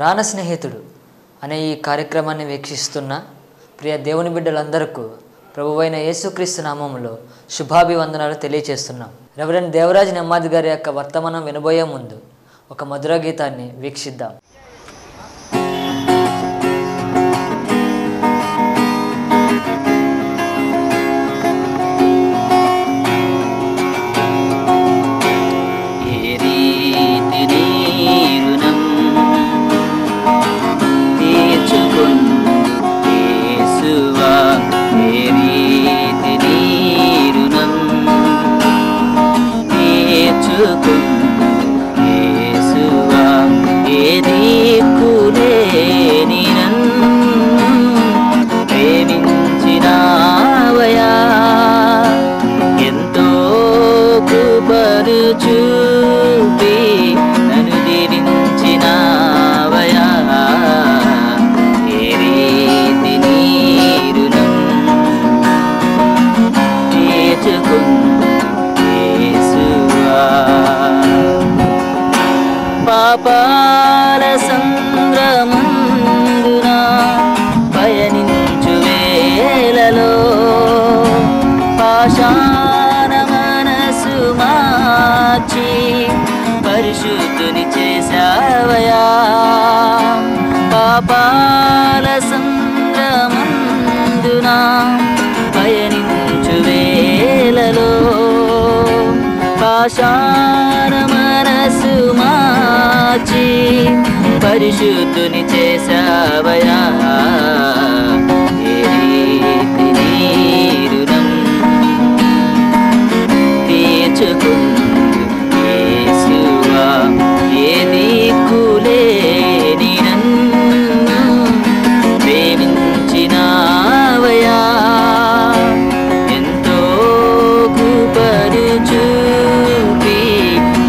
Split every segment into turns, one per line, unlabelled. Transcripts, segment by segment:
ప్రాణ స్నేహితుడు అనే ఈ కార్యక్రమాన్ని వీక్షిస్తున్న ప్రియ దేవుని బిడ్డలందరికీ ప్రభువైన యేసుక్రీస్తు నామములో శుభాభివందనాలు తెలియజేస్తున్నాం. రెవరెండ్ దేవరాజ్ నెమ్మాది గారి యొక్క వర్తమానం వినబోయే ముందు ఒక మధుర గీతాన్ని వీక్షిద్దాం.
పాపాల సంద్రమందున పయనించు వేళలో పాషాణ మనసు మార్చి పరిశుద్ధుని చేశావయా. పాపాల సంద్రమందున పయనించు వేళలో పాషాణ మనసు మార్చి పరిశుద్ధుని చేశావయా. ఏ రీతి రుణం తీర్చుకుందు యేసువా, ఏ దిక్కులేని నన్ను ప్రేమించినావయా. ఎంతో కృపను చూపి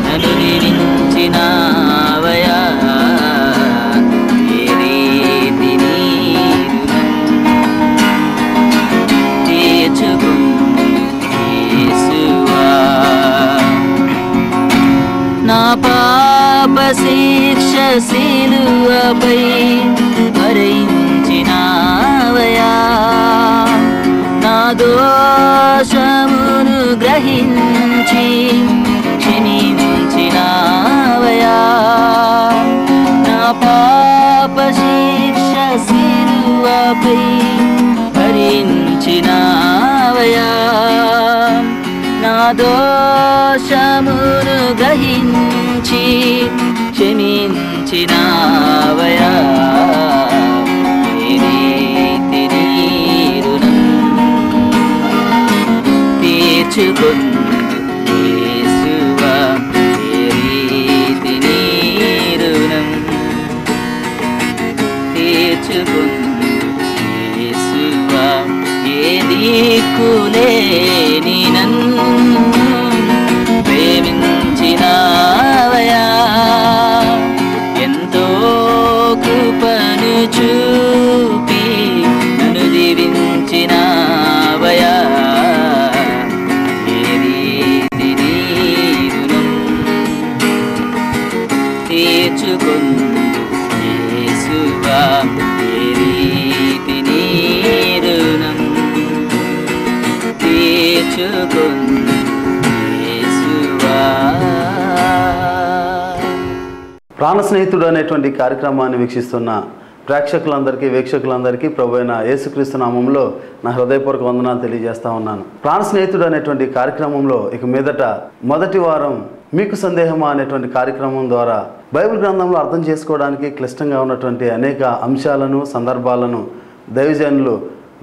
నన్ను నిలిచినావయా. ఏ రీతి తీర్చుకుందు యేసువా. నా పాప శిక్ష శిలువపై భరించినావయా. నా దోషమును గ్రహించి క్షమించినావయా. నా పాప శిక్ష శిలువపై భరించినావయా. నా దోషమును గ్రహించి క్షమించినావయా. ఏ రీతి రుణం తీర్చుకుందు యేసువా, ఏ రీతి రుణం తీర్చుకుందు యేసువా. ఏ దిక్కులేని నన్ను ప్రేమించినావయా. ఎంతో కృపను చూపి నన్ను దీవించినావయా. ఏ రీతి రుణం తీర్చుకుందు యేసువా. ఏ రీతి రుణం తీర్చుకుందు యేసువా.
ప్రాణ స్నేహితుడు అనేటువంటి కార్యక్రమాన్ని వీక్షిస్తున్న ప్రేక్షకులందరికీ వీక్షకులందరికీ ప్రభువైన యేసుక్రీస్తు నామంలో నా హృదయపూర్వక వందనాలు తెలియజేస్తా ఉన్నాను. ప్రాణ స్నేహితుడు అనేటువంటి కార్యక్రమంలో ఇక మీదట మొదటి వారం మీకు సందేహమా అనేటువంటి కార్యక్రమం ద్వారా బైబిల్ గ్రంథంలో అర్థం చేసుకోవడానికి క్లిష్టంగా ఉన్నటువంటి అనేక అంశాలను సందర్భాలను దైవజనులు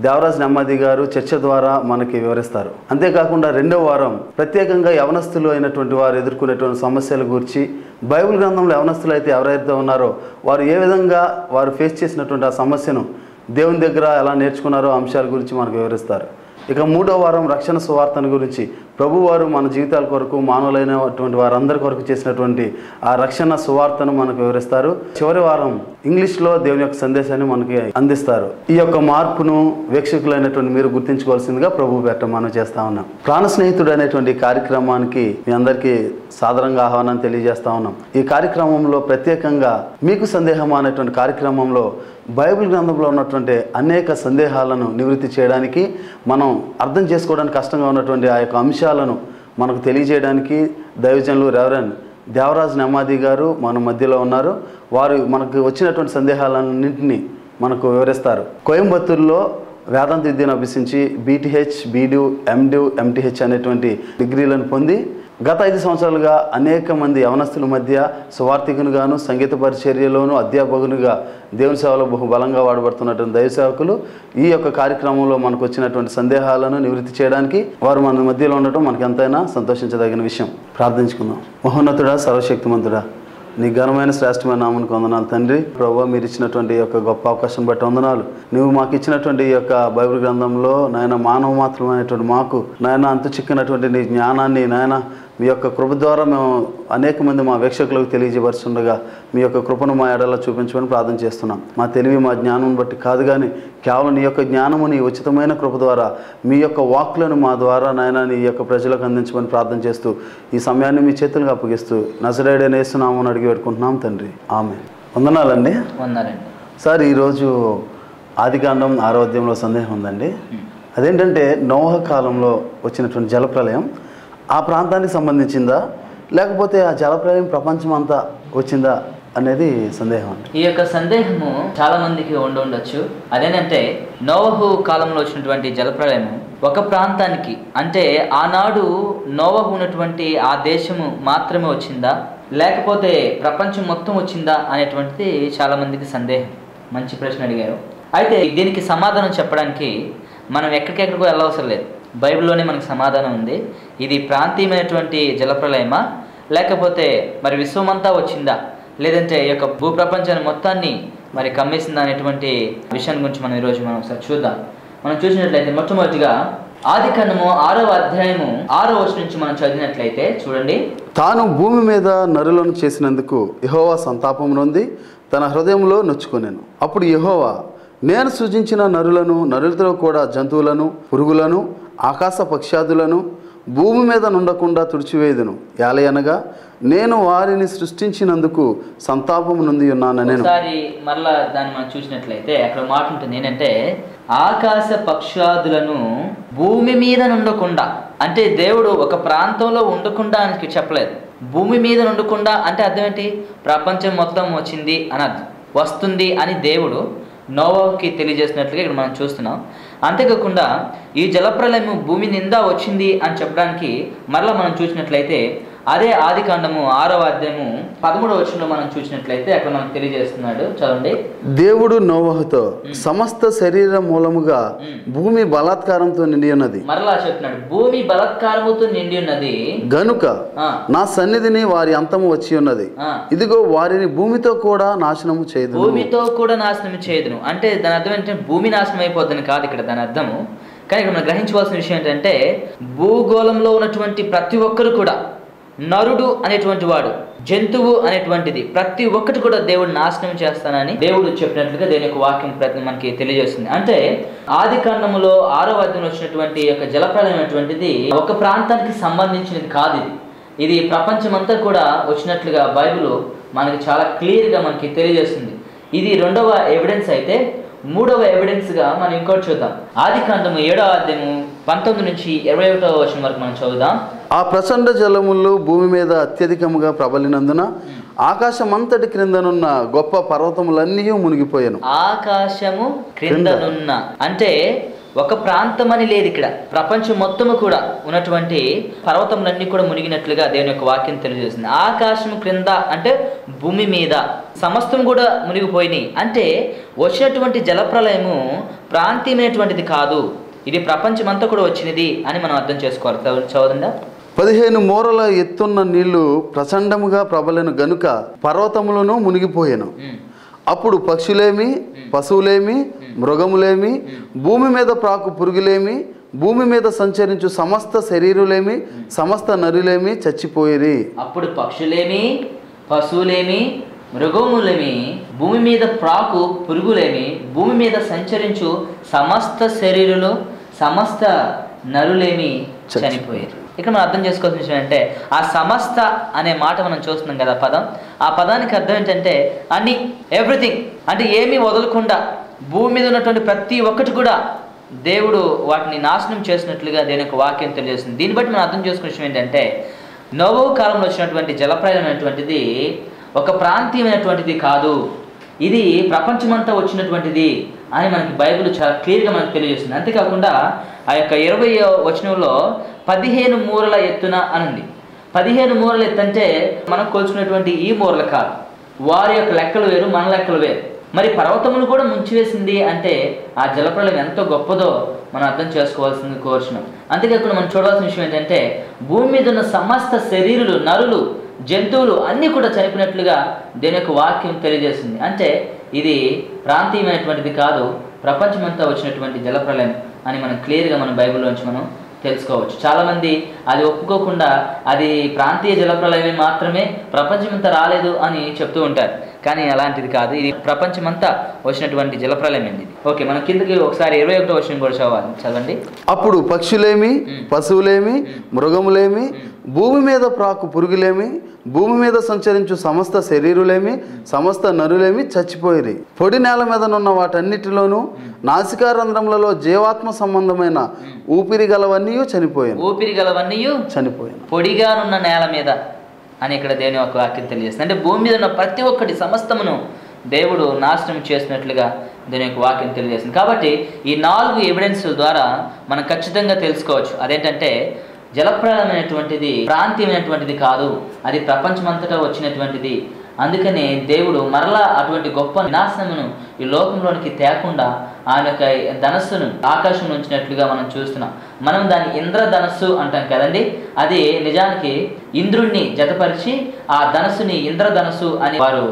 దేవరాజ్ నెమ్మాది గారు చర్చ ద్వారా మనకి వివరిస్తారు. అంతేకాకుండా రెండవ వారం ప్రత్యేకంగా యవనస్తులు అయినటువంటి వారు ఎదుర్కొనేటువంటి సమస్యల గురించి బైబిల్ గ్రంథంలో యవనస్తులు అయితే ఎవరైతే ఉన్నారో వారు ఏ విధంగా వారు ఫేస్ చేసినటువంటి ఆ సమస్యను దేవుని దగ్గర ఎలా నేర్చుకున్నారో అంశాల గురించి మనకు వివరిస్తారు. ఇక 3వ వారం రక్షణ సువార్తను గురించి ప్రభువారు మన జీవితాల కొరకు మానవులైనటువంటి వారందరి కొరకు చేసినటువంటి ఆ రక్షణ సువార్తను మనకు వివరిస్తారు. చివరి వారం ఇంగ్లీష్లో దేవుని యొక్క సందేశాన్ని మనకి అందిస్తారు. ఈ యొక్క మార్పును వీక్షకులైనటువంటి మీరు గుర్తించుకోవాల్సిందిగా ప్రభు పేట మనం చేస్తా ఉన్నాం. ప్రాణ స్నేహితుడు అనేటువంటి కార్యక్రమానికి మీ అందరికీ సాదరంగా ఆహ్వానం తెలియజేస్తా ఉన్నాం. ఈ కార్యక్రమంలో ప్రత్యేకంగా మీకు సందేహం అనేటువంటి కార్యక్రమంలో బైబిల్ గ్రంథంలో ఉన్నటువంటి అనేక సందేహాలను నివృత్తి చేయడానికి, మనం అర్థం చేసుకోవడానికి కష్టంగా ఉన్నటువంటి ఆ యొక్క అంశాలను మనకు తెలియజేయడానికి దైవజనులు రెవరెండ్ దేవరాజ్ నెమ్మాది గారు మన మధ్యలో ఉన్నారు. వారు మనకు వచ్చినటువంటి సందేహాలన్నింటినీ మనకు వివరిస్తారు. కోయంబత్తూరులో వేదాంత విద్యను అభ్యసించి BTH, BDU, MDU, MTH అనేటువంటి డిగ్రీలను పొంది గత 5 సంవత్సరాలుగా అనేక మంది యవనస్తుల మధ్య సువార్థికునిగాను, సంగీత పరిచర్యలోను, అధ్యాపకునిగా దేవుని సేవలో బహు బలంగా వాడబడుతున్నటువంటి దైవ సేవకులు ఈ యొక్క కార్యక్రమంలో మనకు వచ్చినటువంటి సందేహాలను నివృత్తి చేయడానికి వారు మన మధ్యలో ఉండటం మనకు ఎంతైనా సంతోషించదగిన విషయం. ప్రార్థించుకుందాం. మహోన్నతుడా, సర్వశక్తిమంతుడా, నీ ఘనమైన శ్రేష్టమైన నామమునకు వందనాలు తండ్రి. ప్రభువా, మీరు ఇచ్చినటువంటి ఈ యొక్క గొప్ప అవకాశం బట్టి వందనాలు. నువ్వు మాకు ఇచ్చినటువంటి ఈ యొక్క బైబిల్ గ్రంథంలో నాయన మానవ మాత్రమైనటువంటి మాకు నాయన అంతు చిక్కినటువంటి నీ జ్ఞానాన్ని నాయన మీ యొక్క కృప ద్వారా మేము అనేక మంది మా వీక్షకులకు తెలియజేయబడుతుండగా మీ యొక్క కృపను మా ఎడలా చూపించమని ప్రార్థన చేస్తున్నాం. మా తెలివి మా జ్ఞానం బట్టి కాదు కానీ కేవలం నీ యొక్క జ్ఞానము నీ ఉచితమైన కృప ద్వారా మీ యొక్క వాక్కులను మా ద్వారా నాయన నీ యొక్క ప్రజలకు అందించమని ప్రార్థన చేస్తూ ఈ సమయాన్ని మీ చేతులకు అప్పగిస్తూ నజరేయుడైన యేసునామమున అడిగి పెట్టుకుంటున్నాం తండ్రి. ఆమేన్. వందనాలండి. సార్, ఈరోజు ఆదికాండం 6వ అధ్యాయంలో సందేహం ఉందండి. అదేంటంటే నోహ కాలంలో వచ్చినటువంటి జలప్రలయం ఆ ప్రాంతానికి సంబంధించిందా, లేకపోతే ఆ జలప్రలయం ప్రపంచం అంతా వచ్చిందా అనేది సందేహం అండి.
ఈ యొక్క సందేహము చాలా మందికి ఉండొచ్చు. అదేంటంటే నోవహు కాలంలో వచ్చినటువంటి జలప్రలయం ఒక ప్రాంతానికి, అంటే ఆనాడు నోవహు ఉన్నటువంటి ఆ దేశము మాత్రమే వచ్చిందా, లేకపోతే ప్రపంచం మొత్తం వచ్చిందా అనేటువంటిది చాలా మందికి సందేహం. మంచి ప్రశ్న అడిగారు. అయితే దీనికి సమాధానం చెప్పడానికి మనం ఎక్కడికెక్కడికో వెళ్ళవసరం లేదు. బైబిల్లోనే మనకు సమాధానం ఉంది. ఇది ప్రాంతీయమైనటువంటి జలప్రలయమా, లేకపోతే మరి విశ్వమంతా వచ్చిందా, లేదంటే ఈ యొక్క భూప్రపంచాన్ని మొత్తాన్ని మరి కమ్మేసిందా అనేటువంటి విషయాన్ని గురించి మనం ఈరోజు మనం ఒకసారి చూద్దాం. మనం చూసినట్లయితే మొట్టమొదటిగా ఆదికాండము 6వ అధ్యాయము 6వ వచనం నుంచి మనం చదివినట్లయితే చూడండి.
తాను భూమి మీద నరులను చేసినందుకు యెహోవా సంతాపం నొంది తన హృదయంలో నొచ్చుకొనెను. అప్పుడు యెహోవా, నేను సృజించిన నరులను, నరులతో కూడా జంతువులను, పురుగులను, ఆకాశ పక్ష్యాదులను భూమి మీద నుండకుండా తుడిచివేయుదును. యాలయనగా నేను వారిని సృష్టించినందుకు సంతాపం నుండి ఉన్నానని.
ఒకసారి మరలా దాన్ని మనం చూసినట్లయితే అక్కడ మాట ఉంటుంది ఏంటంటే ఆకాశ పక్షాదులను భూమి మీద నుండకుండా, అంటే దేవుడు ఒక ప్రాంతంలో ఉండకుండా అని చెప్పలేదు. భూమి మీద ఉండకుండా అంటే అర్థం ఏంటి? ప్రపంచం మొత్తం వచ్చింది అని అర్థం, వస్తుంది అని దేవుడు నోవాహుకి తెలియజేసినట్లుగా ఇక్కడ మనం చూస్తున్నాం. అంతేకాకుండా ఈ జలప్రలయం భూమి నిండా వచ్చింది అని చెప్పడానికి మరలా మనం చూసినట్లయితే అదే ఆదికాండము 6వ అధ్యాయము 13వ వచనంలో మనం చూసినట్లయితే అక్కడ మనకు తెలియజేస్తున్నాడు. చదవండి.
దేవుడు నోవహుతో సమస్త శరీర మూలముగా భూమి బలాత్కారంతో నిండి ఉన్నది.
మరలా చెప్తున్నాడు, భూమి బలాత్కారముతో నిండి ఉన్నది
గనుక నా సన్నిధిని వారి అంతము వచ్చి ఉన్నది. ఇదిగో వారిని భూమితో కూడా నాశనము చేయదు.
భూమితో కూడా నాశనం చేయదును అంటే దాని అర్థం ఏంటంటే భూమి నాశనం అయిపోద్దని కాదు ఇక్కడ దాని అర్థము. కానీ ఇక్కడ మనం గ్రహించవలసిన విషయం ఏంటంటే భూగోళంలో ఉన్నటువంటి ప్రతి ఒక్కరు కూడా, నరుడు అనేటువంటి వాడు, జంతువు అనేటువంటిది, ప్రతి ఒక్కటి కూడా దేవుడు నాశనం చేస్తానని దేవుడు చెప్పినట్లుగా దేని యొక్క వాక్యం మనకి తెలియజేస్తుంది. అంటే ఆదికాండములో 6వ అధ్యాయంలో వచ్చినటువంటి యొక్క జలప్రలయం అనేటువంటిది ఒక ప్రాంతానికి సంబంధించినది కాదు. ఇది ప్రపంచమంతా కూడా వచ్చినట్లుగా బైబిల్ మనకి చాలా క్లియర్గా మనకి తెలియజేస్తుంది. ఇది 2వ ఎవిడెన్స్. అయితే 3వ ఎవిడెన్స్గా మనం ఇంకోటి చూద్దాం. ఆదికాండము 7వ అధ్యాయము 19 నుంచి 21వ వచనం వరకు మనం చదువుదాం.
ఆ ప్రచండ జలములు భూమి మీద అత్యధికముగా ప్రబలినందున ఆకాశమంతటి క్రిందనున్న గొప్ప పర్వతములన్నీ మునిగిపోయాను.
ఆకాశము క్రిందనున్న అంటే ఒక ప్రాంతం అని లేదు ఇక్కడ, ప్రపంచం మొత్తము కూడా ఉన్నటువంటి పర్వతములన్నీ కూడా మునిగినట్లుగా దేవుని యొక్క వాక్యం తెలియజేస్తుంది. ఆకాశం క్రింద అంటే భూమి మీద సమస్తం కూడా మునిగిపోయినాయి. అంటే వచ్చినటువంటి జలప్రలయము ప్రాంతీయమైనటువంటిది కాదు, ఇది ప్రపంచమంతా కూడా వచ్చినది అని మనం అర్థం చేసుకోవాలి. చదవండి.
15 మూరల ఎత్తున్న నీళ్లు ప్రచండముగా ప్రబలను గనుక పర్వతములను మునిగిపోయాను. అప్పుడు పక్షులేమి, పశువులేమి, మృగములేమి, భూమి మీద ప్రాకు పురుగులేమి, భూమి మీద సంచరించు సమస్త శరీరులేమి సమస్త నరులేమి చచ్చిపోయిరి.
అప్పుడు పక్షులేమి, పశువులేమి, మృగములేమి, భూమి మీద ప్రాకు పురుగులేమి, భూమి మీద సంచరించు సమస్త శరీరులు సమస్త నరులేమి చనిపోయారు. ఇక్కడ మనం అర్థం చేసుకోవాల్సిన విషయం అంటే ఆ సమస్త అనే మాట మనం చూస్తున్నాం కదా పదం. ఆ పదానికి అర్థం ఏంటంటే అన్ని, ఎవ్రీథింగ్, అంటే ఏమీ వదలకుండా భూమి మీద ఉన్నటువంటి ప్రతి ఒక్కటి కూడా దేవుడు వాటిని నాశనం చేసినట్లుగా దేని యొక్క వాక్యం తెలియజేస్తుంది. దీన్ని బట్టి మనం అర్థం చేసుకునే విషయం ఏంటంటే నోవహు కాలంలో వచ్చినటువంటి జలప్రళయం అనేటువంటిది ఒక ప్రాంతీయమైనటువంటిది కాదు, ఇది ప్రపంచమంతా వచ్చినటువంటిది అని మనకి బైబిల్ చాలా క్లియర్గా మనకు తెలియజేస్తుంది. అంతేకాకుండా ఆ యొక్క 20వ వచనంలో 15 మూరల ఎత్తున అనుంది. 15 మూరల ఎత్తు అంటే మనం కోల్చుకునేటువంటి ఈ మూరలు కాదు, వారి యొక్క లెక్కలు వేరు, మన లెక్కలు వేరు. మరి పర్వతమును కూడా ముంచివేసింది అంటే ఆ జలప్రళయం ఎంతో గొప్పదో మనం అర్థం చేసుకోవాల్సింది కోరుచున్నాం. అంతేకాకుండా మనం చూడాల్సిన విషయం ఏంటంటే భూమి మీద ఉన్న సమస్త శరీరులు, నరులు, జంతువులు అన్నీ కూడా చనిపోయినట్లుగా దేని యొక్క వాక్యం తెలియజేస్తుంది. అంటే ఇది ప్రాంతీయమైనటువంటిది కాదు, ప్రపంచమంతా వచ్చినటువంటి జలప్రళయం అని మనం క్లియర్గా మన బైబిల్లోంచి మనం తెలుసుకోవచ్చు. చాలామంది అది ఒప్పుకోకుండా అది ప్రాంతీయ జలప్రళయమే మాత్రమే, ప్రపంచమంతా రాలేదు అని చెప్తూ ఉంటారు. కానీ అలాంటిది కాదు, ఇది ప్రపంచమంతా వచ్చినటువంటి జలప్రళయం అండి. ఓకే, మనం కిందకి ఒకసారి 21వ వచనం కూడా చదవండి.
అప్పుడు పక్షులేమి, పశువులేమి, మృగములేమి, భూమి మీద ప్రాకు పురుగులేమి, భూమి మీద సంచరించు సమస్త శరీరులేమి సమస్త నరులేమి చచ్చిపోయిరి. పొడి నేల మీదనున్న వాటన్నిటిలోనూ నాసికారంధ్రములలో జీవాత్మ సంబంధమైన ఊపిరి గలవన్నీ చనిపోయాను.
ఊపిరి గలవన్నీ
చనిపోయాను.
పొడిగానున్న నేల మీద అని ఇక్కడ దేవుని యొక్క వాక్యం తెలియజేస్తుంది. అంటే భూమి మీద ఉన్న ప్రతి ఒక్కటి సమస్తమును దేవుడు నాశనం చేసినట్లుగా దీని యొక్క వాక్యం తెలియజేస్తుంది. కాబట్టి ఈ 4 ఎవిడెన్స్ ద్వారా మనం ఖచ్చితంగా తెలుసుకోవచ్చు. అదేంటంటే జలప్రళయం అనేటువంటిది ప్రాంతీయమైనటువంటిది కాదు, అది ప్రపంచమంతటా వచ్చినటువంటిది. అందుకనే దేవుడు మరలా అటువంటి గొప్ప వినాశనమును ఈ లోకంలోనికి తేకుండా ఆయన యొక్క ధనస్సును ఆకాశంలో ఉంచినట్లుగా మనం చూస్తున్నాం. మనం దాన్ని ఇంద్రధనస్సు అంటాం కదండి. అది నిజానికి ఇంద్రుణ్ణి జతపరిచి ఆ ధనస్సుని ఇంద్రధనస్సు అని వారు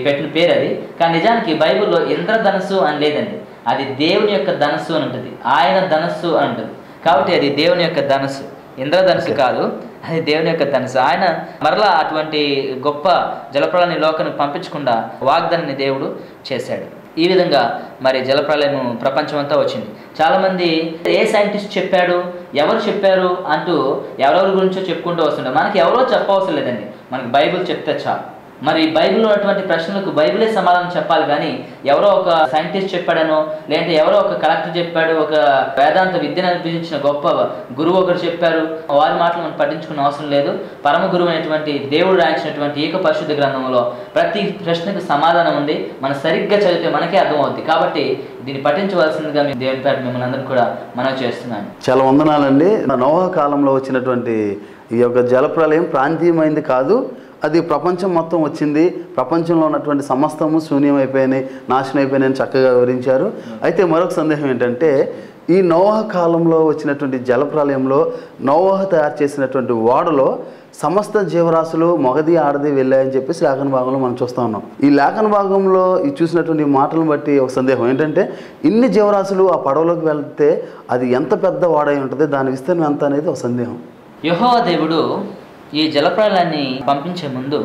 పెట్టిన పేరు అది. కానీ నిజానికి బైబిల్లో ఇంద్రధనస్సు అని లేదండి, అది దేవుని యొక్క ధనస్సు అని ఉంటుంది, ఆయన ధనస్సు అని ఉంటుంది. కాబట్టి అది దేవుని యొక్క ధనస్సు, ఇంద్రధనుసు కాదు, అది దేవుని యొక్క ధనుసు. ఆయన మరలా అటువంటి గొప్ప జలప్రళయాన్ని లోకానికి పంపించకుండా వాగ్దానాన్ని దేవుడు చేశాడు. ఈ విధంగా మరి జలప్రళయం ప్రపంచమంతా వచ్చింది. చాలామంది ఏ సైంటిస్ట్ చెప్పాడు, ఎవరు చెప్పారు అంటూ ఎవరెవరి గురించో చెప్పుకుంటూ వస్తుంటారు. మనకి ఎవరో చెప్పవసరం లేదండి, మనకి బైబిల్ చెప్తే చాలు. మరి బైబిల్లో ఉన్నటువంటి ప్రశ్నలకు బైబిలే సమాధానం చెప్పాలి, కానీ ఎవరో ఒక సైంటిస్ట్ చెప్పాడనో, లేదంటే ఎవరో ఒక కలెక్టర్ చెప్పాడు, ఒక వేదాంత విద్యను అభ్యసించిన గొప్ప గురువు ఒకరు చెప్పారు, వారి మాటలు మనం పట్టించుకున్న అవసరం లేదు. పరమ గురువు అయినటువంటి దేవుడు రాయించినటువంటి ఏక పరిశుద్ధ గ్రంథంలో ప్రతి ప్రశ్నకు సమాధానం ఉంది. మనం సరిగ్గా చదివితే మనకే అర్థమవుద్ది. కాబట్టి దీన్ని పఠించవలసిందిగా మేము దేవుని పేట మిమ్మల్ని అందరూ కూడా మనవి చేస్తున్నాను.
చాలా వందనాలండి. నోవహు కాలంలో వచ్చినటువంటి ఈ యొక్క జలప్రళయం ప్రాంతీయమైంది కాదు, అది ప్రపంచం మొత్తం వచ్చింది. ప్రపంచంలో ఉన్నటువంటి సమస్తము శూన్యం అయిపోయినాయి, నాశనం అయిపోయినాయని చక్కగా వివరించారు. అయితే మరొక సందేహం ఏంటంటే ఈ నోవహు కాలంలో వచ్చినటువంటి జలప్రళయంలో నోవహు తయారు చేసినటువంటి ఓడలో సమస్త జీవరాశులు మగది ఆడది వెళ్ళాయని చెప్పేసి లేఖన భాగంలో మనం చూస్తూ ఉన్నాం. ఈ లేఖన భాగంలో ఈ చూసినటువంటి మాటలను బట్టి ఒక సందేహం ఏంటంటే ఇన్ని జీవరాశులు ఆ పడవలోకి వెళ్తే అది ఎంత పెద్ద ఓడ అయి ఉంటుంది, దాని విస్తీర్ణం ఎంత అనేది ఒక సందేహం.
యెహోవా దేవుడు ఈ జలప్రళయాన్ని పంపించే ముందు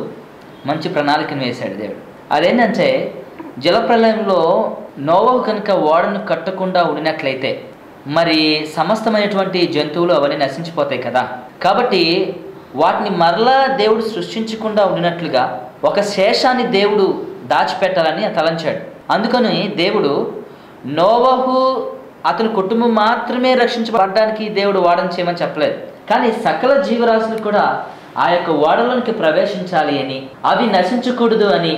మంచి ప్రణాళికను వేశాడు దేవుడు. అదేంటంటే జలప్రళయంలో నోవహు కనుక ఓడను కట్టకుండా ఉండినట్లయితే మరి సమస్తమైనటువంటి జంతువులు అవన్నీ నశించిపోతాయి కదా. కాబట్టి వాటిని మరలా దేవుడు సృష్టించకుండా ఉండినట్లుగా ఒక శేషాన్ని దేవుడు దాచిపెట్టాలని తలంచాడు. అందుకని దేవుడు నోవహు అతని కుటుంబం మాత్రమే రక్షించబడడానికి దేవుడు ఓడను చేయమని చెప్పలేదు, కానీ సకల జీవరాశులు కూడా ఆ యొక్క ఓడలోనికి ప్రవేశించాలి అని, అవి నశించకూడదు అని,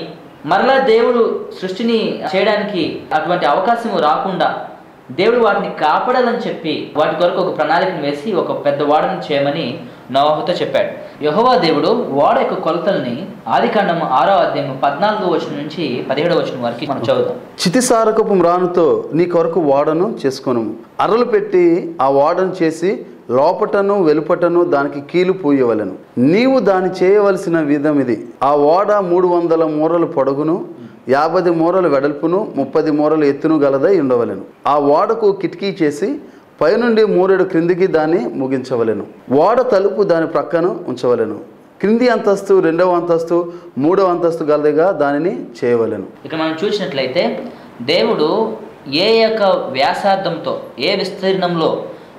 మరలా దేవుడు సృష్టిని చేయడానికి అటువంటి అవకాశం రాకుండా దేవుడు వాటిని కాపాడాలని చెప్పి వాటి కొరకు ఒక ప్రణాళికను వేసి ఒక పెద్ద ఓడను చేయమని నోవహుతో చెప్పాడు. యెహోవా దేవుడు ఓడ యొక్క కొలతల్ని ఆదికాండము 6వ అధ్యాయం 14వ వచనం నుంచి 17వ వచనం వరకు మనం చదువుదాం.
చితిసారకపు మ్రానుతో నీ కొరకు ఓడను చేసుకొను, అర్రలు పెట్టి ఆ ఓడను చేసి లోపటను వెలుపటను దానికి కీలు పూయవలెను. నీవు దాన్ని చేయవలసిన విధం ఇది: ఆ ఓడ 300 మూరలు పొడగును, 50 మూరలు వెడల్పును, 30 మూరలు ఎత్తును గలదై ఉండవలెను. ఆ ఓడకు కిటికీ చేసి పైనుండి 3 క్రిందికి దాన్ని ముగించవలెను. ఓడ తలుపు దాని ప్రక్కన ఉంచవలెను. క్రింది అంతస్తు 2వ అంతస్తు 3వ అంతస్తు గలదిగా దానిని చేయవలెను.
ఇక మనం చూసినట్లయితే దేవుడు ఏ యొక్క వ్యాసార్థంతో, ఏ విస్తీర్ణంలో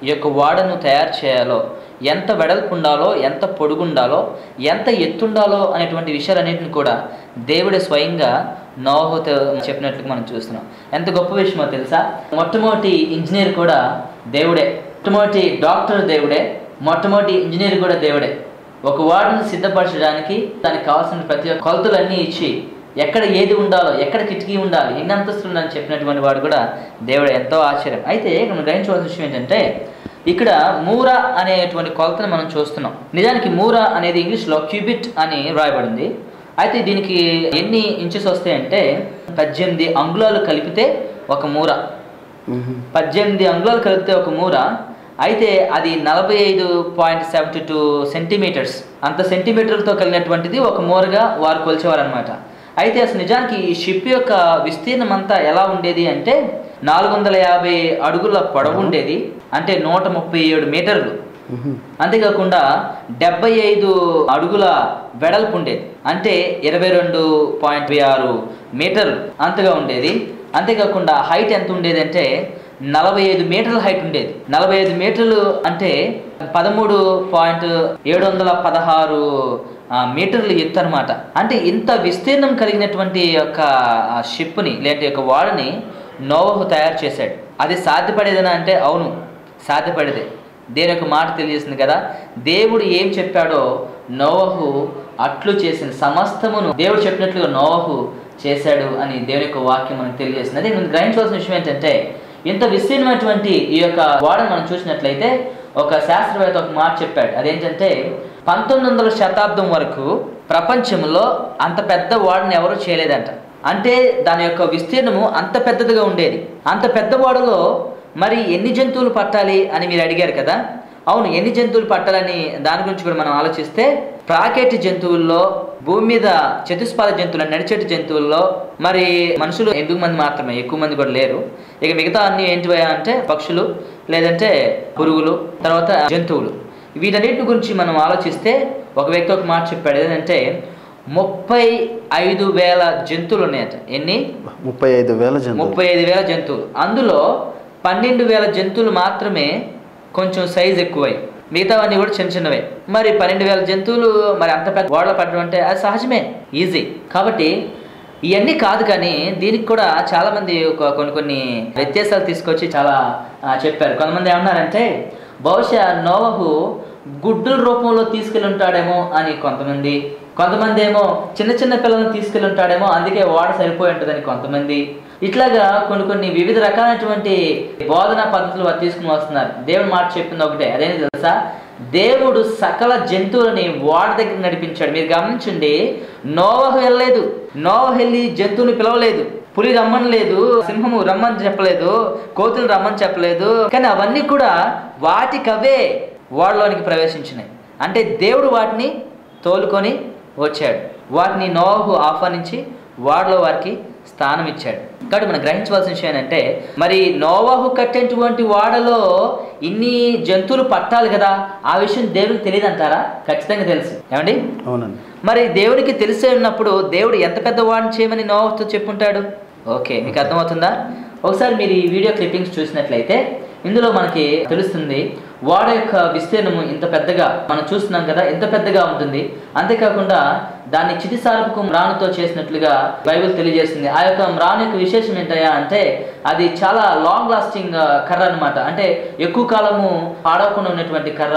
ఈ యొక్క ఓడను తయారు చేయాలో, ఎంత వెడల్పు ఉండాలో, ఎంత పొడుగుండాలో, ఎంత ఎత్తుండాలో అనేటువంటి విషయాలన్నింటిని కూడా దేవుడే స్వయంగా నోవహుతో చెప్పినట్లు మనం చూస్తున్నాం. ఎంత గొప్ప విషయమో తెలుసా? మొట్టమొదటి ఇంజనీర్ కూడా దేవుడే, మొట్టమొదటి డాక్టర్ దేవుడే, మొట్టమొదటి ఇంజనీర్ కూడా దేవుడే. ఒక ఓడను సిద్ధపరచడానికి దానికి కావాల్సిన ప్రతి ఒక్క కొలతలన్నీ ఇచ్చి ఎక్కడ ఏది ఉండాలో, ఎక్కడ కిటికీ ఉండాలి, ఎన్ని అంతస్తులు ఉండాలని చెప్పినటువంటి వాడు కూడా దేవుడు. ఎంతో ఆశ్చర్యం. అయితే మనం గ్రహించవలసిన విషయం ఏంటంటే ఇక్కడ మూరా అనేటువంటి కొలతను మనం చూస్తున్నాం. నిజానికి మూరా అనేది ఇంగ్లీష్లో క్యూబిట్ అని రాయబడింది. అయితే దీనికి ఎన్ని ఇంచెస్ వస్తాయంటే 18 అంగుళాలు కలిపితే ఒక మూర. 18 అంగుళాలు కలిపితే ఒక మూర. అయితే అది 45.72 సెంటీమీటర్స్, అంత సెంటీమీటర్లతో కలిగినటువంటిది ఒక మూరగా వారు కొలిచేవారు అనమాట. అయితే అసలు నిజానికి ఈ షిప్ యొక్క విస్తీర్ణం అంతా ఎలా ఉండేది అంటే 450 అడుగుల పొడవు ఉండేది, అంటే 137 మీటర్లు. అంతేకాకుండా 75 అడుగుల వెడల్పు ఉండేది, అంటే 22.6 మీటర్లు అంతగా ఉండేది. అంతేకాకుండా హైట్ ఎంత ఉండేది అంటే 45 మీటర్ల హైట్ ఉండేది. 45 మీటర్లు అంటే 13.716 మీటర్లు ఎత్తు అనమాట. అంటే ఇంత విస్తీర్ణం కలిగినటువంటి యొక్క షిప్ని, లేదంటే యొక్క ఓడని నోవహు తయారు చేశాడు. అది సాధ్యపడేదనా అంటే అవును, సాధ్యపడేదే. దేని యొక్క మాట తెలియజేసింది కదా, దేవుడు ఏం చెప్పాడో నోవహు అట్లు చేసిన సమస్తమును దేవుడు చెప్పినట్లుగా నోవహు చేశాడు అని దేవుని యొక్క వాక్యం మనకు తెలియజేసింది. అదే మనం గ్రహించవలసిన విషయం ఏంటంటే ఇంత విస్తీర్ణమైనటువంటి ఈ యొక్క ఓడను మనం చూసినట్లయితే ఒక శాస్త్రవేత్త ఒక మాట చెప్పాడు. అదేంటంటే 1900వ శతాబ్దం వరకు ప్రపంచంలో అంత పెద్ద ఓడను ఎవరు చేయలేదంట. అంటే దాని యొక్క విస్తీర్ణము అంత పెద్దదిగా ఉండేది. అంత పెద్ద ఓడలో మరి ఎన్ని జంతువులు పట్టాలి అని మీరు అడిగారు కదా. అవును, ఎన్ని జంతువులు పట్టాలని దాని గురించి కూడా మనం ఆలోచిస్తే ప్రాకేటి జంతువుల్లో, భూమి మీద చతుష్పాద జంతువులు, నడిచేటి జంతువుల్లో మరి మనుషులు 8 మంది మాత్రమే, ఎక్కువ మంది కూడా లేరు. ఇక మిగతా అన్ని ఏంటివా అంటే పక్షులు, లేదంటే పురుగులు, తర్వాత జంతువులు. వీటన్నిటి గురించి మనం ఆలోచిస్తే ఒక వ్యక్తి ఒక మాట చెప్పాడు. ఏంటంటే 35,000 జంతువులు ఉన్నాయట. ఎన్ని?
35,000
జంతువులు. అందులో 12,000 జంతువులు మాత్రమే కొంచెం సైజ్ ఎక్కువై, మిగతావన్నీ కూడా చిన్న చిన్నవే. మరి 12,000 జంతువులు మరి అంత పెద్ద ఓడలో పడడం అంటే అది సహజమే, ఈజీ. కాబట్టి ఇవన్నీ కాదు, కానీ దీనికి కూడా చాలామంది కొన్ని వ్యత్యాసాలు తీసుకొచ్చి చాలా చెప్పారు. కొంతమంది ఏమన్నారంటే బహుశా నోవహు గుడ్డుల రూపంలో తీసుకెళ్ళి ఉంటాడేమో అని కొంతమంది ఏమో చిన్న చిన్న పిల్లలను తీసుకెళ్ళి ఉంటాడేమో, అందుకే ఓడ సరిపోయి ఉంటుందని కొంతమంది. ఇట్లాగా కొన్ని వివిధ రకాలైనటువంటి బోధనా పద్ధతులు వారు తీసుకుని వస్తున్నారు. దేవుడు మాట చెప్పింది ఒకటే, అదేంటి తెలుసా? దేవుడు సకల జంతువులని ఓడ దగ్గర నడిపించాడు. మీరు గమనించండి, నోవహు వెళ్ళలేదు, నోవహు వెళ్ళి జంతువుని పిలవలేదు, పులి రమ్మని లేదు, సింహము రమ్మని చెప్పలేదు, కోతులు రమ్మని చెప్పలేదు. కానీ అవన్నీ కూడా వాటికవే ఓడలోనికి ప్రవేశించినాయి. అంటే దేవుడు వాటిని తోలుకొని వచ్చాడు, వాటిని నోవహు ఆహ్వానించి ఓడలో వారికి స్థానం ఇచ్చాడు. కాబట్టి మనం గ్రహించవలసిన విషయం ఏంటంటే మరి నోవహు కట్టినటువంటి ఓడలో ఇన్ని జంతువులు పట్టాలి కదా, ఆ విషయం దేవుడికి తెలియదు అంటారా? ఖచ్చితంగా తెలుసు. ఏమండి?
అవునండి.
మరి దేవునికి తెలిసే ఉన్నప్పుడు దేవుడు ఎంత పెద్ద ఓడను చేయమని నోవహుతో చెప్పుంటాడు? ఓకే, మీకు అర్థమవుతుందా? ఒకసారి మీరు ఈ వీడియో క్లిప్పింగ్స్ చూసినట్లయితే ఇందులో మనకి తెలుస్తుంది ఓడ యొక్క విస్తీర్ణము ఇంత పెద్దగా మనం చూస్తున్నాం కదా, ఇంత పెద్దగా ఉంటుంది. అంతేకాకుండా దాన్ని చితిసారపు మ్రానుతో చేసినట్లుగా బైబిల్ తెలియజేస్తుంది. ఆ యొక్క మ్రాను యొక్క విశేషం ఏంటయ్యా అంటే అది చాలా లాంగ్ లాస్టింగ్ కర్ర అనమాట. అంటే ఎక్కువ కాలము పాడవకుండా ఉన్నటువంటి కర్ర,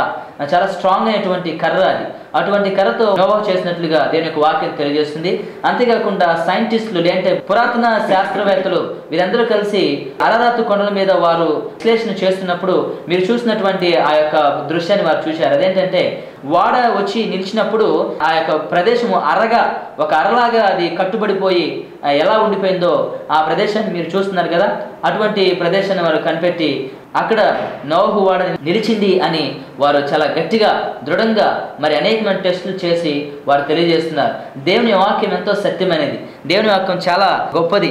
చాలా స్ట్రాంగ్ అయినటువంటి కర్ర అది. అటువంటి కర్రతో నోవహు చేసినట్లుగా దేని యొక్క వాక్యం తెలియజేస్తుంది. అంతేకాకుండా సైంటిస్టులు, లేదంటే పురాతన శాస్త్రవేత్తలు వీరందరూ కలిసి అరారాతు కొండల మీద వారు విశ్లేషణ చేస్తున్నప్పుడు మీరు చూసినటువంటి ఆ యొక్క దృశ్యాన్ని వారు చూశారు. అదేంటంటే ఓడ వచ్చి నిలిచినప్పుడు ఆ యొక్క ప్రదేశము ఒక అరలాగా అది కట్టుబడిపోయి ఎలా ఉండిపోయిందో ఆ ప్రదేశాన్ని మీరు చూస్తున్నారు కదా. అటువంటి ప్రదేశాన్ని వారు కనిపెట్టి అక్కడ నోవహు ఓడ నిలిచింది అని వారు చాలా గట్టిగా, దృఢంగా మరి అనేకమైన టెస్టులు చేసి వారు తెలియజేస్తున్నారు. దేవుని వాక్యం ఎంతో సత్యమైనది, దేవుని వాక్యం చాలా గొప్పది.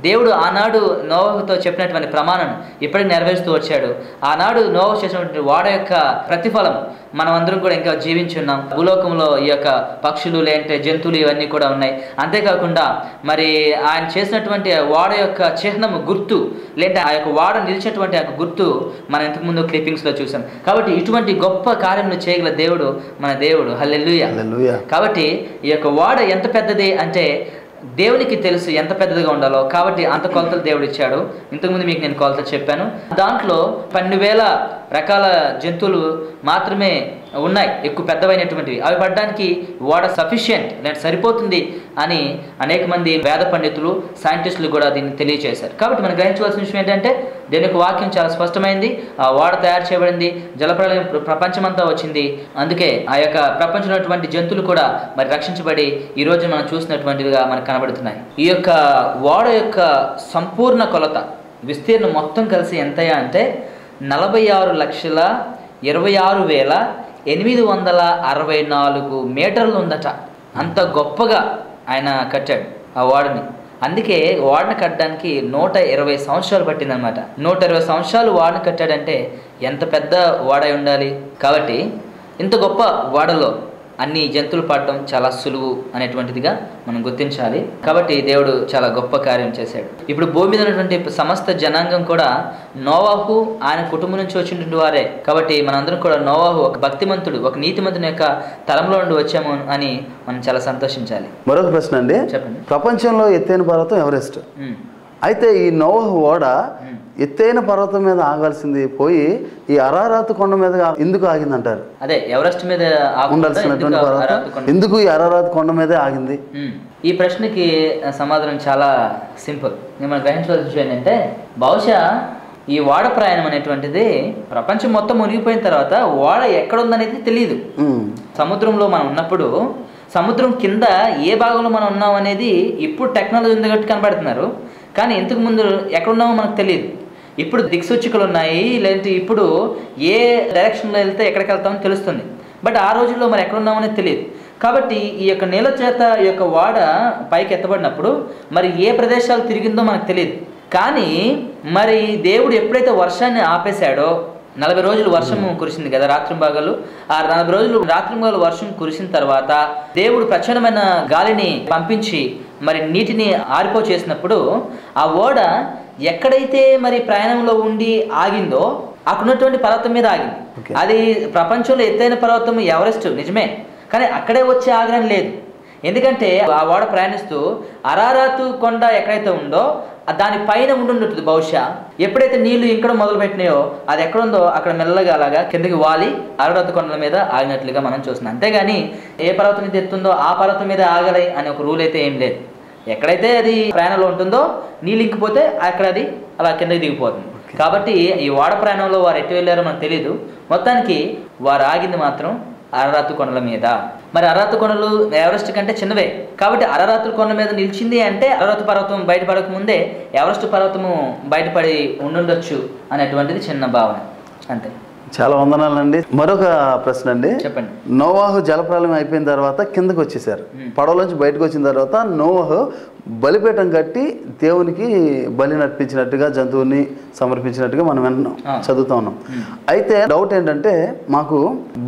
దేవుడు ఆనాడు నోవహుతో చెప్పినటువంటి ప్రమాణం ఇప్పటికి నెరవేరుస్తూ వచ్చాడు. ఆనాడు నోవహు చేసినటువంటి ఓడ యొక్క ప్రతిఫలం మనం అందరం కూడా ఇంకా జీవించి ఉన్నాం. భూలోకంలో ఈ యొక్క పక్షులు లేదంటే జంతువులు ఇవన్నీ కూడా ఉన్నాయి. అంతేకాకుండా మరి ఆయన చేసినటువంటి ఓడ యొక్క చిహ్నము గుర్తు లేదంటే ఆ యొక్క ఓడ నిలిచినటువంటి ఆ గుర్తు మనం ఇంతకుముందు క్లిప్పింగ్స్లో చూసాం. కాబట్టి ఇటువంటి గొప్ప కార్యం చేయగల దేవుడు మన దేవుడు. హల్లెలూయా. కాబట్టి ఈ యొక్క ఓడ ఎంత పెద్దది అంటే దేవునికి తెలుసు ఎంత పెద్దదిగా ఉండాలో. కాబట్టి అంత కొలతలు దేవుడు ఇచ్చాడు. ఇంతకుముందు మీకు నేను కొలతలు చెప్పాను. దాంట్లో 12,000 రకాల జంతువులు మాత్రమే ఉన్నాయి, ఎక్కువ పెద్దవైనటువంటివి. అవి పడడానికి ఓడ సఫిషియంట్ అంటే సరిపోతుంది అని అనేక మంది వేద పండితులు సైంటిస్టులు కూడా దీన్ని తెలియజేశారు. కాబట్టి మనం గ్రహించవలసిన విషయం ఏంటంటే దీని యొక్క వాక్యం చాలా స్పష్టమైంది. ఆ ఓడ తయారు చేయబడింది, జలప్రళయం ప్రపంచమంతా వచ్చింది. అందుకే ఆ యొక్క ప్రపంచంలో ఉన్నటువంటి జంతువులు కూడా మరి రక్షించబడి ఈరోజు మనం చూసినటువంటివిగా మనకు కనబడుతున్నాయి. ఈ యొక్క ఓడ యొక్క సంపూర్ణ కొలత విస్తీర్ణం మొత్తం కలిసి ఎంతయా అంటే 46,26,864 మీటర్లు ఉందట. అంత గొప్పగా ఆయన కట్టాడు ఆ ఓడని. అందుకే ఓడని కట్టడానికి 120 సంవత్సరాలు పట్టిందనమాట. 120 సంవత్సరాలు ఓడని కట్టాడంటే ఎంత పెద్ద ఓడ ఉండాలి. కాబట్టి ఇంత గొప్ప ఓడలో అన్ని జంతువులు పడడం చాలా సులువు అనేటువంటిదిగా మనం గుర్తించాలి. కాబట్టి దేవుడు చాలా గొప్ప కార్యం చేశాడు. ఇప్పుడు భూమి మీద ఉన్నటువంటి సమస్త జనాంగం కూడా నోవాహు ఆయన కుటుంబం నుంచి వచ్చినటువంటి వారే. కాబట్టి మనందరం కూడా నోవాహు ఒక భక్తిమంతుడు, ఒక నీతిమంతుని యొక్క తరంలో నుండి వచ్చాము అని మనం చాలా సంతోషించాలి.
మరొక ప్రశ్న అండి, చెప్పండి. ప్రపంచంలో ఎత్తైన పర్వతం ఎవరెస్ట్. అయితే ఈ నోవాహు ఓడ ఎత్తైన పర్వతం మీద ఆగాల్సింది పోయి ఈ అరారాతు కొండ మీద ఎందుకు ఆగిందంటారు?
అదే ఎవరెస్ట్ మీద
ఉండాల్సినటువంటి పర్వతం ఎందుకు ఈ అరారాతు కొండ మీదే ఆగింది?
ఈ ప్రశ్నకి సమాధానం చాలా సింపుల్. మనం గ్రహించవలసిన విషయం ఏంటంటే బహుశా ఈ ఓడ ప్రయాణం అనేటువంటిది ప్రపంచం మొత్తం మునిగిపోయిన తర్వాత ఓడ ఎక్కడ ఉందనేది తెలియదు. సముద్రంలో మనం ఉన్నప్పుడు సముద్రం కింద ఏ భాగంలో మనం ఉన్నాం అనేది ఇప్పుడు టెక్నాలజీ ఉంది కాబట్టి కనబడుతున్నారు. కానీ ఇంతకు ముందు ఎక్కడున్నామో మనకు తెలియదు. ఇప్పుడు దిక్సూచికలు ఉన్నాయి, లేదంటే ఇప్పుడు ఏ డైరెక్షన్లో వెళ్తే ఎక్కడికి వెళ్తామని తెలుస్తుంది. బట్ ఆ రోజుల్లో మరి ఎక్కడున్నామనేది తెలియదు. కాబట్టి ఈ యొక్క నీళ్ళ చేత ఈ యొక్క ఓడ పైకి ఎత్తబడినప్పుడు మరి ఏ ప్రదేశాలు తిరిగిందో మనకు తెలియదు. కానీ మరి దేవుడు ఎప్పుడైతే వర్షాన్ని ఆపేశాడో 40 రోజులు వర్షం కురిసింది కదా రాత్రింబాగాలు. ఆ 40 రోజులు రాత్రింబాగాలు వర్షం కురిసిన తర్వాత దేవుడు ప్రచండమైన గాలిని పంపించి మరి నీటిని ఆరిపో చేసినప్పుడు ఆ ఓడ ఎక్కడైతే మరి ప్రయాణంలో ఉండి ఆగిందో అక్కడ ఉన్నటువంటి పర్వతం మీద ఆగింది. అది ప్రపంచంలో ఎత్తైన పర్వతం ఎవరెస్ట్ నిజమే, కానీ అక్కడే వచ్చి ఆగడం లేదు. ఎందుకంటే ఆ ఓడ ప్రయాణిస్తూ అరారాతు కొండ ఎక్కడైతే ఉందో దాని పైన ఉండుంటుంది. బహుశా ఎప్పుడైతే నీళ్లు ఇంకడం మొదలు పెట్టినాయో అది ఎక్కడుందో అక్కడ మెల్లగా అలాగా కిందకి వాలి అరారాతు కొండల మీద ఆగినట్లుగా మనం చూస్తున్నాం. అంతేగాని ఏ పర్వతం మీద ఎత్తుందో ఆ పర్వతం మీద ఆగలై అనే ఒక రూల్ అయితే ఏం లేదు. ఎక్కడైతే అది ప్రయాణంలో ఉంటుందో నీళ్ళు ఇంకిపోతే అక్కడ అది అలా కిందకి దిగిపోతుంది. కాబట్టి ఈ ఓడ ప్రయాణంలో వారు ఎటు వెళ్ళారో మనకు తెలియదు. మొత్తానికి వారు ఆగింది మాత్రం అరారాతు కొండల మీద. మరి అరారాతు కొండలు ఎవరెస్ట్ కంటే చిన్నవే. కాబట్టి అరారాతు కొండ మీద నిలిచింది అంటే అరారాతు పర్వతం బయటపడక ముందే ఎవరెస్ట్ పర్వతము బయటపడి ఉండుండొచ్చు అనేటువంటిది చిన్న భావన అంతే.
చాలా వందనాలండి. మరొక ప్రశ్న అండి,
చెప్పండి.
నోవాహు జలప్రలయం అయిపోయిన తర్వాత కిందకు వచ్చేసారు. పడవలోంచి బయటకు వచ్చిన తర్వాత నోవాహు బలిపీఠం కట్టి దేవునికి బలి నర్పించినట్టుగా జంతువుని సమర్పించినట్టుగా మనం చదువుతా ఉన్నాం. అయితే డౌట్ ఏంటంటే మాకు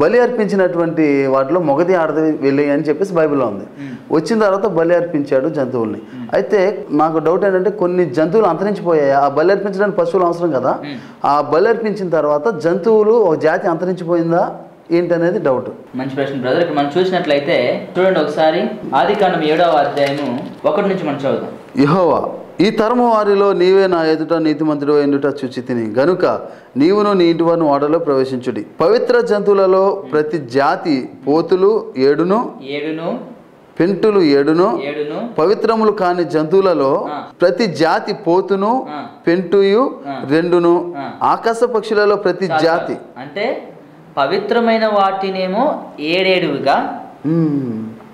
బలి అర్పించినటువంటి వాటిలో మొగది ఆడది వెళ్ళి అని చెప్పేసి బైబిల్లో ఉంది. వచ్చిన తర్వాత బలి అర్పించాడు జంతువుల్ని. అయితే నాకు డౌట్ ఏంటంటే కొన్ని జంతువులు అంతరించిపోయాయి. ఆ బలి అర్పించడానికి పశువులు అవసరం కదా. ఆ బలి అర్పించిన తర్వాత జంతువులు ఒక జాతి అంతరించిపోయిందా ఏంటనేది డౌట్.
మంచి ప్రశ్న బ్రదర్. ఇక్కడ మనం చూసినట్లయితే చూడండి ఒకసారి ఆదికాండం 7వ అధ్యాయము 1 నుంచి మనం చదువుదాం.
యెహోవా, ఈ తరము వారిలో నీవే నా ఎదుట నీతిమంతుడు ఎండుట చూచి తిని గనుక నీవును నీ ఇంటి వారిని ఓడలో ప్రవేశించుడి. పవిత్ర జంతువులలో ప్రతి జాతి పోతులు 7 పెంటులు 7 పవిత్రములు కాని జంతువులలో ప్రతి జాతి పోతును పెంటుయు 2 ఆకాశ పక్షులలో ప్రతి జాతి.
అంటే పవిత్రమైన వాటినేమో 7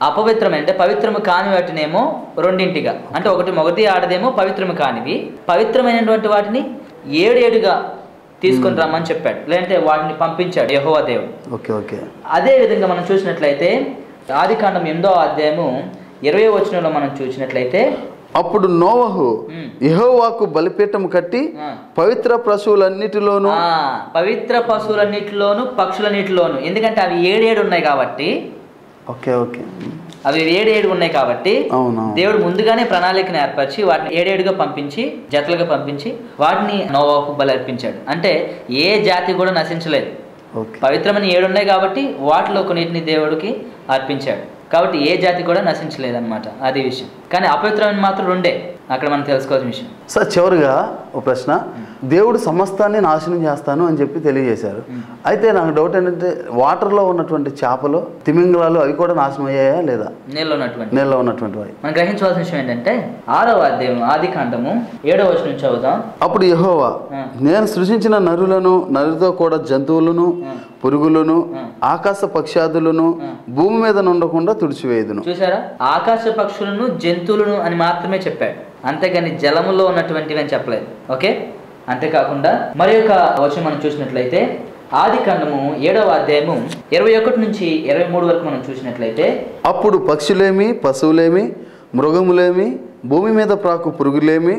అపవిత్రమైన అంటే పవిత్రము కాని వాటినేమో 2 అంటే ఒకటి మొగది ఆడదేమో పవిత్రము కానివి, పవిత్రమైనటువంటి వాటిని 7 తీసుకొని రమ్మని చెప్పాడు. లేదంటే వాటిని పంపించాడు యెహోవా దేవుడు.
ఓకే.
అదే విధంగా మనం చూసినట్లయితే ఆదికాండం 8వ అధ్యాయము 20వ వచనంలో మనం చూసినట్లయితే
అప్పుడు నోవహు యెహోవాకు బలిపీఠం కట్టి పవిత్ర పశువులన్నిటిలోను
పవిత్ర పశువులన్నిటిలోను పక్షులన్నిటిలోను, ఎందుకంటే అవి 7 ఉన్నాయి కాబట్టి,
ఓకే
అవి 7 ఉన్నాయి కాబట్టి దేవుడు ముందుగానే ప్రణాళికను ఏర్పరిచి వాటిని 7గా పంపించి, జతలుగా పంపించి వాటిని నోవాహుకు బలి అర్పించాడు. అంటే ఏ జాతి కూడా నశించలేదు. పవిత్రమైన 7 ఉన్నాయి కాబట్టి వాటిలో కొన్నిటిని దేవుడికి అర్పించాడు. కాబట్టి ఏ జాతి కూడా నశించలేదన్నమాట, అది విషయం. కానీ అపవిత్రమైన మాత్రం 2 అక్కడ మనం తెలుసుకోవాల్సిన విషయం.
సార్ చివరిగా ఒక ప్రశ్న, దేవుడు సమస్తాన్ని నాశనం చేస్తాను అని చెప్పి తెలియజేశారు. అయితే నాకు డౌట్ ఏంటంటే వాటర్లో ఉన్నటువంటి చేపలు, తిమింగలాలు అవి కూడా నాశనం అయ్యాయా లేదా? నీళ్ళలో ఉన్నటువంటివి.
మనం గ్రహించవలసిన విషయం ఏంటంటే 6వ అధ్యాయం ఆదికాండము 7వ వచనం నుంచి చదువుదాం.
అప్పుడు యెహోవా, నేను సృజించిన నరులను, నరులతో కూడా జంతువులను, పురుగులను, ఆకాశ పక్షాదులను భూమి మీద ఉండకుండా తుడిచివేయుదును.
చూసారా, ఆకాశ పక్షులను, జంతువులను అని మాత్రమే చెప్పాడు, అంతేగాని జలములో ఉన్నటువంటివి అని చెప్పలేదు. ఓకే, అంతేకాకుండా మరి యొక్క వచనం మనం చూసినట్లయితే ఆదికాండము 7వ అధ్యాయము 21 నుంచి 23 వరకు మనం చూసినట్లయితే,
అప్పుడు పక్షులేమి, పశువులేమి, మృగములేమి, భూమి మీద ప్రాకు పురుగులేమి,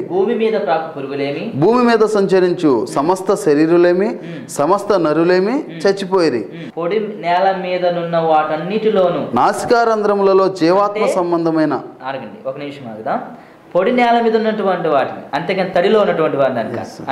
భూమి మీద సంచరించు సమస్త శరీరులేమి, సమస్త నరులేమి చచ్చిపోయిరి.
పొడి నేల మీద నున్న వాటన్నిటిలోను,
నాసికారంధ్రములలో జీవాత్మ సంబంధమైన,
ఒక నిమిషం ఆగుదాం, పొడి నేల మీద ఉన్నటువంటి వాటిని, అంతేగాని తడిలో ఉన్నటువంటి వాటిని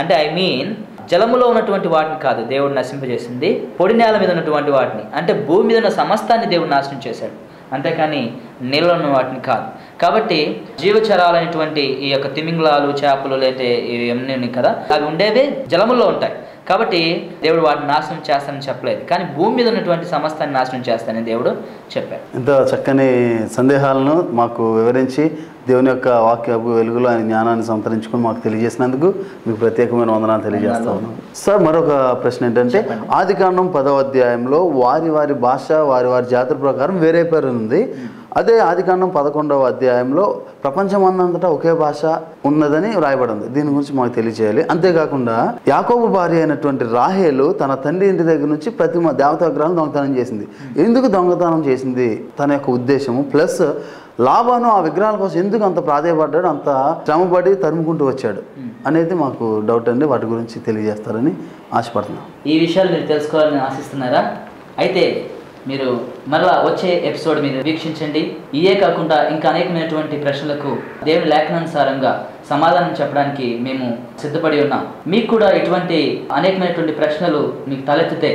అంటే ఐ మీన్ జలములో ఉన్నటువంటి వాటిని కాదు దేవుడు నశింపజేసింది, పొడి నేల మీద ఉన్నటువంటి వాటిని, అంటే భూమి మీద ఉన్న సమస్తాన్ని దేవుడు నాశనం చేశాడు, అంతేకాని నీళ్ళలో ఉన్న వాటిని కాదు. కాబట్టి జీవచరాలైనటువంటి ఈ యొక్క తిమింగలాలు, చేపలు లేతే ఇవన్నీ కదా, అవి ఉండేవి జలముల్లో ఉంటాయి. కాబట్టి దేవుడు వాటిని నాశనం చేస్తానని చెప్పలేదు, కానీ భూమి మీద ఉన్నటువంటి సమస్తాన్ని నాశనం చేస్తానని దేవుడు చెప్పాడు.
ఇంత చక్కని సందేహాలను మాకు వివరించి దేవుని యొక్క వాక్య వెలుగులో ఆయన జ్ఞానాన్ని సంతరించుకొని మాకు తెలియజేసినందుకు మీకు ప్రత్యేకమైన వందనాలు తెలియజేస్తా ఉన్నాను. సార్ మరొక ప్రశ్న ఏంటంటే, ఆదికాండం 10వ అధ్యాయంలో వారి భాష, వారి జాతుల ప్రకారం వేరే పేరు ఉంది. అదే ఆదికాండం 11వ అధ్యాయంలో ప్రపంచమందంతటా ఒకే భాష ఉన్నదని రాయబడింది. దీని గురించి మాకు తెలియజేయాలి. అంతేకాకుండా యాకోబు భార్య అయినటువంటి రాహేలు తన తండ్రి ఇంటి దగ్గర నుంచి ప్రతిమ దేవతా విగ్రహం దొంగతనం చేసింది. ఎందుకు దొంగతనం చేసింది, తన యొక్క ఉద్దేశము, ప్లస్ లాభాను ఆ విగ్రహాల కోసం ఎందుకు అంత ప్రాధాయపడ్డాడు, అంత శ్రమపడి తరుముకుంటూ వచ్చాడు అనేది మాకు డౌట్ అండి. వాటి గురించి తెలియజేస్తారని ఆశపడుతున్నాం.
ఈ విషయాలు మీరు తెలుసుకోవాలని ఆశిస్తున్నారా? అయితే మీరు మరలా వచ్చే ఎపిసోడ్ మీరు వీక్షించండి. ఇయే కాకుండా ఇంకా అనేకమైనటువంటి ప్రశ్నలకు దేవుని లేఖనానుసారంగా సమాధానం చెప్పడానికి మేము సిద్ధపడి ఉన్నాం. మీకు కూడా ఇటువంటి అనేకమైనటువంటి ప్రశ్నలు మీకు తలెత్తితే,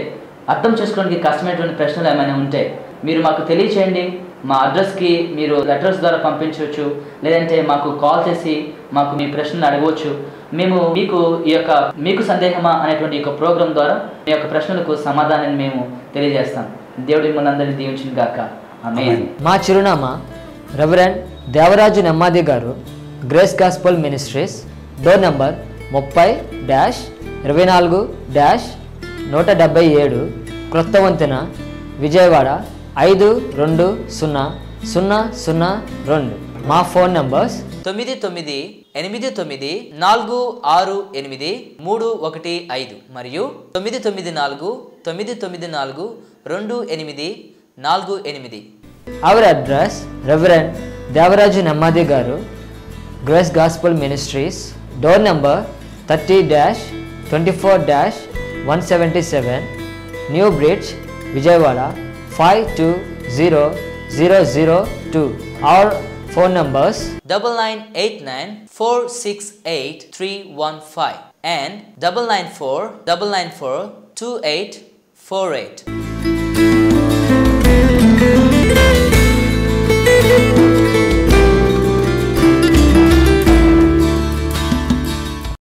అర్థం చేసుకోవడానికి కష్టమైనటువంటి ప్రశ్నలు ఏమైనా ఉంటే మీరు మాకు తెలియచేయండి. మా అడ్రస్కి మీరు లెటర్స్ ద్వారా పంపించవచ్చు, లేదంటే మాకు కాల్ చేసి మాకు మీ ప్రశ్నలు అడగవచ్చు. మేము మీకు సందేహమా అనేటువంటి ఒక ప్రోగ్రాం ద్వారా మీ యొక్క ప్రశ్నలకు సమాధానాన్ని మేము తెలియజేస్తాం. దేవుడు మిమ్మల్ని అందరినీ దీవించును గాక. ఆమేన్.
మా చిరునామా రెవరెండ్ దేవరాజు నెమ్మాది గారు, grace gospel ministries, door number 30-24-177, క్రొత్త వంతెన, విజయవాడ 520002. మా ఫోన్ నంబర్స్
9989468315 మరియు 9949942848.
Our address reverend Devaraju Nemmadi గారు, grace gospel ministries, door number 30-24-177, new bridge, Vijayawada 520002. Our phone numbers
9989468315 and 994942848.